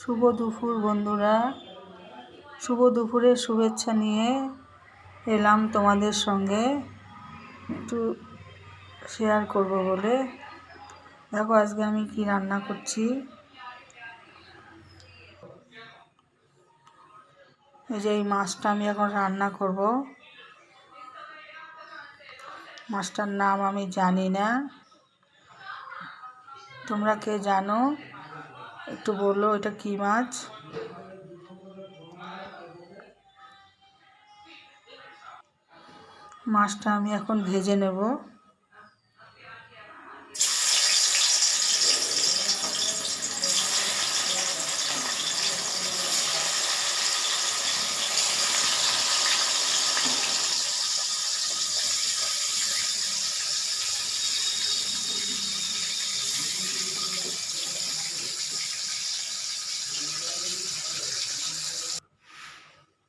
শুভ দুপুর বন্ধুরা, শুভ দুপুরের শুভেচ্ছা নিয়ে এলাম তোমাদের সঙ্গে একটু শেয়ার করব বলে। দেখো আজকে আমি কি রান্না করছি। এই যে এই মাছটা আমি এখন রান্না করব। মাছটার নাম আমি জানি না, তোমরা কে জানো একটু বলো এটা কি মাছ। মাছটা আমি এখন ভেজে নেব।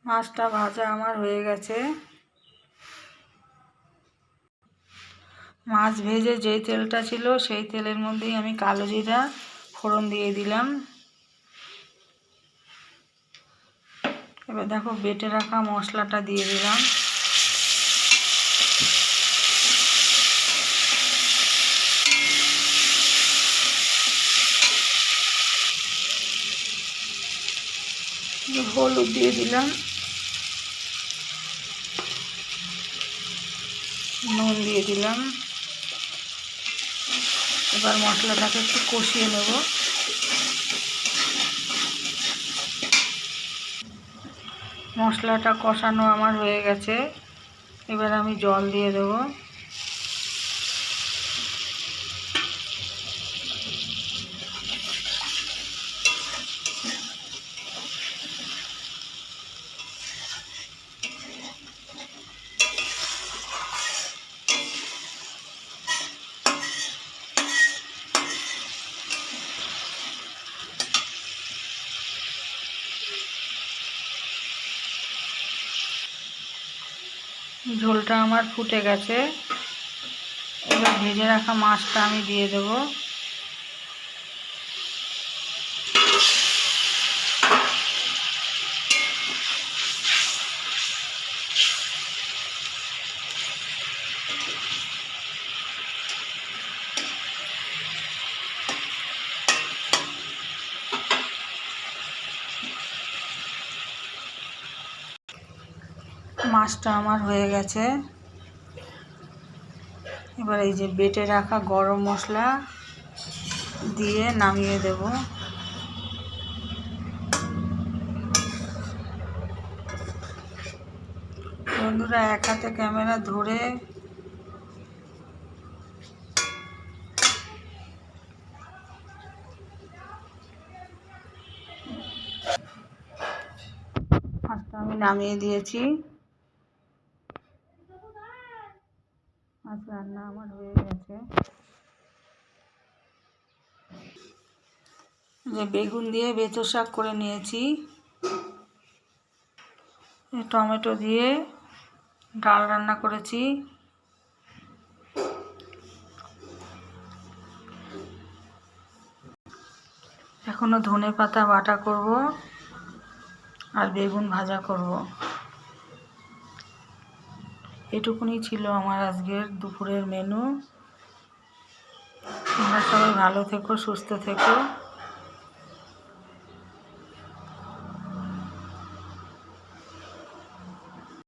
মাছটা ভাজা আমার হয়ে গেছে। মাছ ভেজে যেই তেলটা ছিল সেই তেলের মধ্যেই আমি কালো জিরা ফোড়ন দিয়ে দিলাম। এবার দেখো বেটে রাখা মশলাটা দিয়ে দিলাম। হলুদ দিয়ে দিলাম, নুন দিয়ে দিলাম। এবার মশলাটাকে একটু কষিয়ে নেব। মশলাটা কষানো আমার হয়ে গেছে, এবার আমি জল দিয়ে দেবো। ঝোলটা আমার ফুটে গেছে, এবার ভেজে রাখা মাছটা আমি দিয়ে দেব। মাছটা আমার হয়ে গেছে, এবার এই যে বেটে রাখা গরম মশলা দিয়ে নামিয়ে দেব। বন্ধুরা এক হাতে ক্যামেরা ধরে মাছটা আমি নামিয়ে দিয়েছি। মাছ রান্না আমার হয়ে গেছে। যে বেগুন দিয়ে বেতো শাক করে নিয়েছি, টমেটো দিয়ে ডাল রান্না করেছি। এখনো ধনে পাতা বাটা করব আর বেগুন ভাজা করব। এটুকুনি ছিল আমার আজকের দুপুরের মেনু। তোমরা সবাই ভালো থেকো, সুস্থ থেকো।